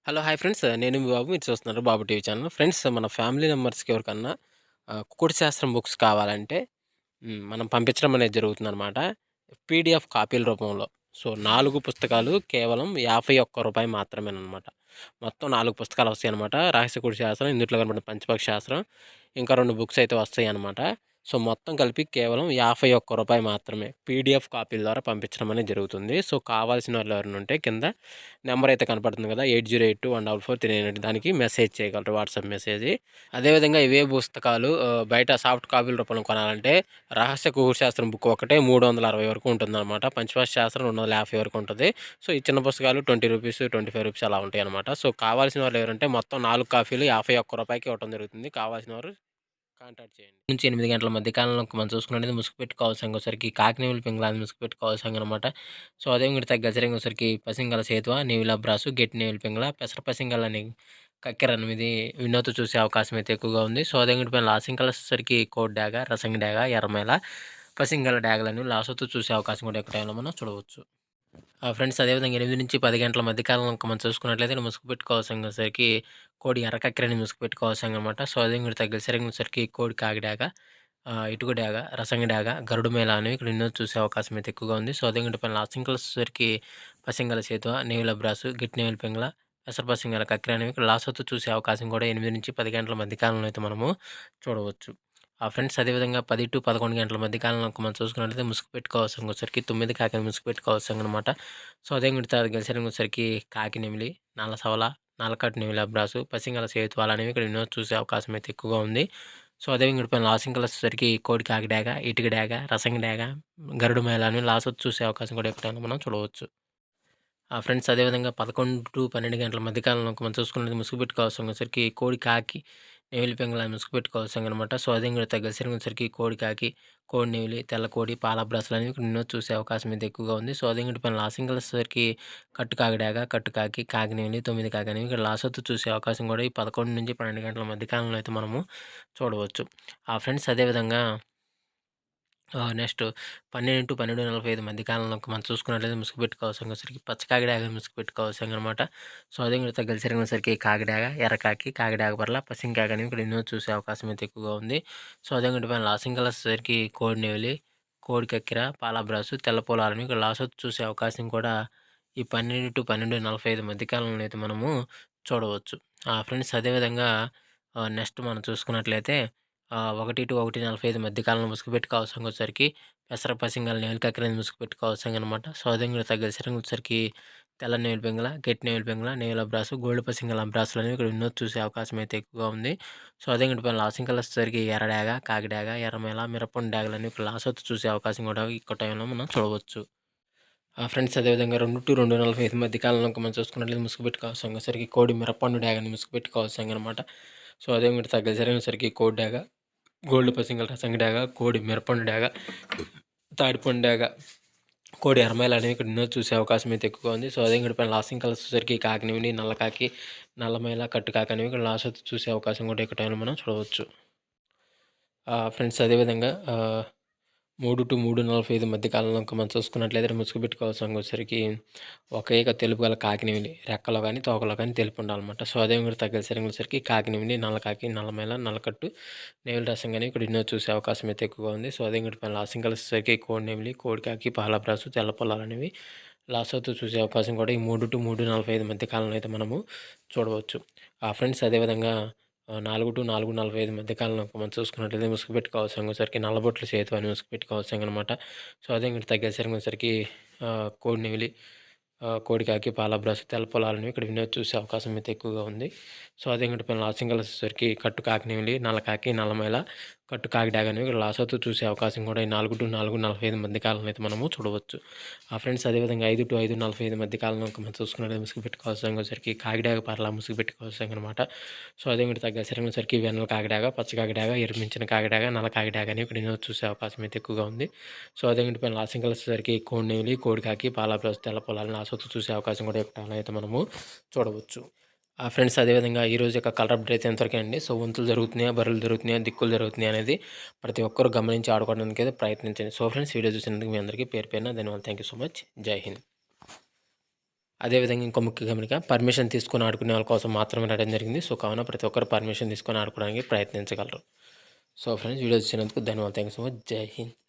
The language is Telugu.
హలో! Hi friends. నేను మీ బాబు. మీరు చూస్తున్నారు బాబు టీవీ ఛానల్. ఫ్రెండ్స్ మన ఫ్యామిలీ మెంబర్స్‌కి ఎవరికన్నా కుకుడు శాస్త్రం బుక్స్ కావాలంటే మనం పంపించడం అనేది జరుగుతుందనమాట. పీడీఎఫ్ కాపీల రూపంలో. సో, 4 పుస్తకాలు కేవలం రూ. 51 మాత్రమేననమాట. మొత్తం 4 పుస్తకాలు వస్తాయనమాట. రహస్య కుడి శాస్త్రం, ఇందుట్లో కనపడిన పంచపక్షి శాస్త్రం, ఇంకా 2 బుక్స్ అయితే వస్తాయనమాట. సో, మొత్తం కలిపి కేవలం రూ. 51 మాత్రమే. పీడీఎఫ్ కాపీల ద్వారా పంపించడం అనేది జరుగుతుంది. సో, కావాల్సిన వాళ్ళు ఎవరైనా ఉంటే కింద నెంబర్ అయితే కనపడుతుంది కదా! 8082144398 దానికి మెసేజ్ చేయగలరు. WhatsApp message. అదేవిధంగా ఇవే పుస్తకాలు బయట సాఫ్ట్ కాపీల రూపంలో కొనాలంటే రహస్య కుకుడు శాస్త్రం బుక్ ఒకటే 360 వరకు ఉంటుందన్నమాట. పంచపక్షి శాస్త్రం 250 వరకు ఉంటది. సో, ఈ చిన్న పుస్తకాలు రూ. 20, రూ. 25 అలా ఉంటాయన్నమాట. సో, కావాల్సిన వాళ్ళు ఎవరంటే మొత్తం 4 కాపీలు రూ. 51కి ఇవ్వడం జరుగుతుంది. కావాల్సిన వారు కాంటాక్ట్ చేయండి. నుంచి 8 గంటల మధ్య కాలంలో మనం చూసుకున్నట్టయితే ముసుగుపెట్టి కావాల్సంగోసరికి కాకినేవుల పింగళాది ముసుగుపెట్టి కావాల్సంగనమాట. సో, అదే ఇంకటి తగ్గసరింగోసరికి పసింగల సేతువ, నీవిల బ్రాసు, గెట్టి నేవిల పింగళ, పెసర పసింగలని కక్కెర 8 వినోద్ చూసే అవకాశం అయితే ఎక్కువగా ఉంది. సో, అదే ఇంకటి పైన లాసింకలసరికి కోడ్ డాగ, రసంగి డాగ, ఎర్రమైల, పసింగల డాగలని లాసోతో చూసే అవకాశం కూడా ఎక్కువ టైంలో మనం చూడవచ్చు. ఫ్రెండ్స్ అదేవిధంగా 8-10 గంటల మధ్య కాలంలో మనం చూసుకున్నట్లయితే ముసుగు పెట్టుకోవాల్సరికి కోడి ఎర్రకక్కెరని ముసుగు పెట్టుకోవాల్సిందనమాట. సో, అదే ఇంకోటి తగ్గసరికి కోడి కాకిడాక, ఇటుక డాగ, రసంగి డాగ, గరుడు మేళ అనేవి ఇక్కడ ఎన్నో చూసే అవకాశం అయితే ఎక్కువగా ఉంది. సో, అదే ఇంకోటి పైన లాసింకలసరికి పసింగల సేతువ, నేవుల బ్రాసు, గిట్టి నేవుల పింగళ, పెసర పసింగల కక్కెర అనేవి ఇక్కడ లాసోతో చూసే అవకాశం కూడా 8-10 గంటల మధ్య కాలంలో అయితే మనము చూడవచ్చు. ఫ్రెండ్స్ అదేవిధంగా 10-11 గంటల మధ్య కాలంలో మనం చూసుకున్నట్లయితే ముసుగు పెట్టుకోవాల్సరికి 9 కాకిని ముసుగు పెట్టుకోవాల్సనమాట. సో, అదే గెలిసరికి కాకి నెమిలి, నల్ల సవల, నల్లకట్టు నెమిలి అబ్రాసు, పసింగల సేతువాలు అనేవి ఇక్కడ ఎన్నో చూసే అవకాశం అయితే ఎక్కువగా ఉంది. సో, అదే పైన లాసింకలు వచ్చేసరికి కోడి కాకి డాగ, ఇటుక డాగ, రసంగి డాగ, గరుడు మేళ అని లాసొచ్చి చూసే అవకాశం కూడా ఎక్కడైనా మనం చూడవచ్చు. ఫ్రెండ్స్ అదేవిధంగా 11-12 గంటల మధ్య కాలంలో మనం చూసుకున్నట్లయితే ముసుగు పెట్టుకోవాల్సరికి కోడి కాకి, నెమిలి పింగళ ముసుగు పెట్టుకోవాల్సిందనమాట. సో, అదే ఇంకోటి తగ్గసరికి కోడి కాకి, కోడి నెమిలి, తెల్ల కోడి, పాల బ్రాసులు అనేవి ఇక్కడ ఎన్నో చూసే అవకాశం అయితే ఎక్కువగా ఉంది. సో, అదే ఇంకోటి పైన లాసింగలసరికి కట్టు కాకి డాగ, కట్టు కాకి, కాకి నెమిలి, 9 కాకి అనేవి ఇక్కడ లాసొత్తు చూసే అవకాశం కూడా ఈ 11-12 గంటల మధ్య కాలంలో అయితే మనము చూడవచ్చు. ఫ్రెండ్స్ అదేవిధంగా నెక్స్ట్ 12-12:45 మధ్య కాలంలో మనం చూసుకున్నట్లయితే ముసుగు పెట్టుకోవాల్సరికి పచ్చ కాకిడాగ ముసుగు పెట్టుకోవాల్సిందనమాట. సో, అదే ఇంకోటి గెలిసరికి కాకిడాగ, ఎర్రకాకి, కాకిడాగ పర్ల, పసింకాకి అనేవి ఇక్కడ ఎన్నో చూసే అవకాశం అయితే ఎక్కువగా ఉంది. సో, అదే ఇంకోటి పైన లాసింగలసరికి కోడి నెవిలి, కోడి కక్కెర, పాలబ్రాసు, తెల్ల పొలాలని ఇక్కడ లాసొత్తు చూసే అవకాశం కూడా ఈ 12-12:45 మధ్య కాలంలో అయితే మనము చూడవచ్చు. ఫ్రెండ్స్ అదేవిధంగా నెక్స్ట్ మనం చూసుకున్నట్లయితే 1-1:45 మధ్య కాలంలో ముసుగు పెట్టుకోవాల్సరికి పెసర పసింగల నేల కక్కెరని ముసుగు పెట్టుకోవాల్సిందనమాట. సో, అదే ఇంకోటి తగ్గసరికి తెల్ల నేవుల పింగళ, గట్టి నేవుల పింగళ, నేవుల బ్రాసు, గోల్డ్ పసింగల బ్రాసులు అనేవి ఇక్కడ ఎన్నో చూసే అవకాశం అయితే ఎక్కువగా ఉంది. సో, అదే ఇంకోటి పైన లాసింకలు వచ్చేసరికి ఎర్ర డాగ, కాకి డాగ, ఎర్రమేల, మిరపండు డాగలని ఇక్కడ లాసొత్తు చూసే అవకాశం కూడా ఎక్కువ టైంలో మనం చూడవచ్చు. ఫ్రెండ్స్ అదేవిధంగా 2-2:45 మధ్య కాలంలో మనం చూసుకున్నట్లయితే ముసుగు పెట్టుకోవాల్సరికి కోడి మిరపండు డాగని ముసుగు పెట్టుకోవాల్సిందనమాట. సో, అదే ఇంకోటి తగ్గసరికి కోడి డాగ, గోల్డ్ పసింగల రసంగి డాగ, కోడి మిరపండు డాగ, తాడిపండు డాగ, కోడి ఎర్రమైల అనేవి ఇక్కడ ఎన్నో చూసే అవకాశం అయితే ఎక్కువగా ఉంది. సో, అదే ఇంకోటి పైన లాసింగ్ కలర్స్ వచ్చేసరికి కాకినివిని, నల్లకాకి, నల్లమైల, కట్టు కాకి అనేవి ఇక్కడ లాస్ట్ చూసే అవకాశం కూడా ఎక్కువ టైంలో మనం చూడవచ్చు. ఫ్రెండ్స్ అదేవిధంగా 3-3:45 మధ్య కాలంలో మనం చూసుకున్నట్లయితే ముసుగు పెట్టుకోవాల్సరికి ఒక ఈక తెలుపు గల కాకినివిని రెక్కలో కానీ తోకలో కానీ తెలుపు ఉండాలన్నమాట. సో, అదే ఇంకోటి తగ్గసరికి కాకినివిని, నల్లకాకి, నల్లమైల, నల్లకట్టు, నెమిలి రసం కానీ ఇక్కడ ఎన్నో చూసే అవకాశం అయితే ఎక్కువగా ఉంది. సో, అదే ఇంకోటి పైన లాసింగ్ కలిసేసరికి కోడి నెమిలి, కోడి కాకి, పాలబ్రాసు, తెల్ల పొలాలు అనేవి లాసోతో చూసే అవకాశం కూడా ఈ 3-3:45 మధ్య కాలంలో అయితే మనము చూడవచ్చు. ఫ్రెండ్స్ అదేవిధంగా 4-4:45 మధ్య కాలంలో మనం చూసుకున్నట్లయితే ముసుగు పెట్టుకోవాల్సరికి నల్లబొట్లు సేతు అని ముసుగు పెట్టుకోవాల్సిందనమాట. సో, అదే ఇంకోటి తగ్గసరికి కోడి నెమిలి, కోడి కాకి, పాలబ్రాసు, తెల్ల పొలాలని ఇక్కడ వినోద్ చూసే అవకాశం అయితే ఎక్కువగా ఉంది. సో, అదే ఇంకోటి పైన లాసింగల్ వచ్చేసరికి కట్టు కాకి నెమిలి, నల్లకాకి, నల్లమైల, కట్టు కాకి డాగ అనేవి ఇక్కడ లాసోతో చూసే అవకాశం కూడా ఈ 4-4:45 మధ్య కాలంలో అయితే మనము చూడవచ్చు. ఫ్రెండ్స్ అదేవిధంగా 5-5:45 మధ్య కాలంలో మనం చూసుకున్నట్లయితే ముసుగు పెట్టుకోవాల్సరికి కాకిడాగ పర్ల ముసుగు పెట్టుకోవాల్సిందనమాట. సో, అదే ఇంకోటి తగ్గసరికి వెన్నెల కాకిడాగ, పచ్చ కాకిడాగ, ఎరుమించిన కాకిడాగ, నల్ల కాకిడాగ అనేవి ఇక్కడ వినోద్ చూసే అవకాశం అయితే ఎక్కువగా ఉంది. సో, అదే ఇంకోటి పైన లాసింగల్ వచ్చేసరికి కోడి నెమిలి, కోడి కాకి, పాలబ్రాసు, తెల్ల పొలాలను లాసోతో చూసే అవకాశం కూడా ఎక్కువ టైంలో అయితే మనము చూడవచ్చు. ఫ్రెండ్స్ అదేవిధంగా ఈరోజు యొక్క కలర్ అప్డేట్ అయితే ఎంతవరకే అండి. సో, వంతులు జరుగుతున్నాయా, బర్రెలు జరుగుతున్నాయా, దిక్కులు జరుగుతున్నాయా అనేది ప్రతి ఒక్కరు గమనించి ఆడుకోవడానికి అయితే ప్రయత్నించండి. సో, ఫ్రెండ్స్ వీడియో చూసినందుకు మీ అందరికీ పేరు పేరున ధన్యవాదాలు. Thank you so much. జై హింద్. అదేవిధంగా ఇంకో ముఖ్య గమనిక, పర్మిషన్ తీసుకొని ఆడుకునే వాళ్ళ కోసం మాత్రమే రాయడం జరిగింది. సో, కావున ప్రతి ఒక్కరు పర్మిషన్ తీసుకొని ఆడుకోవడానికి ప్రయత్నించగలరు. సో ఫ్రెండ్స్, వీడియో చూసినందుకు ధన్యవాదాలు. Thanks so much. జై హింద్.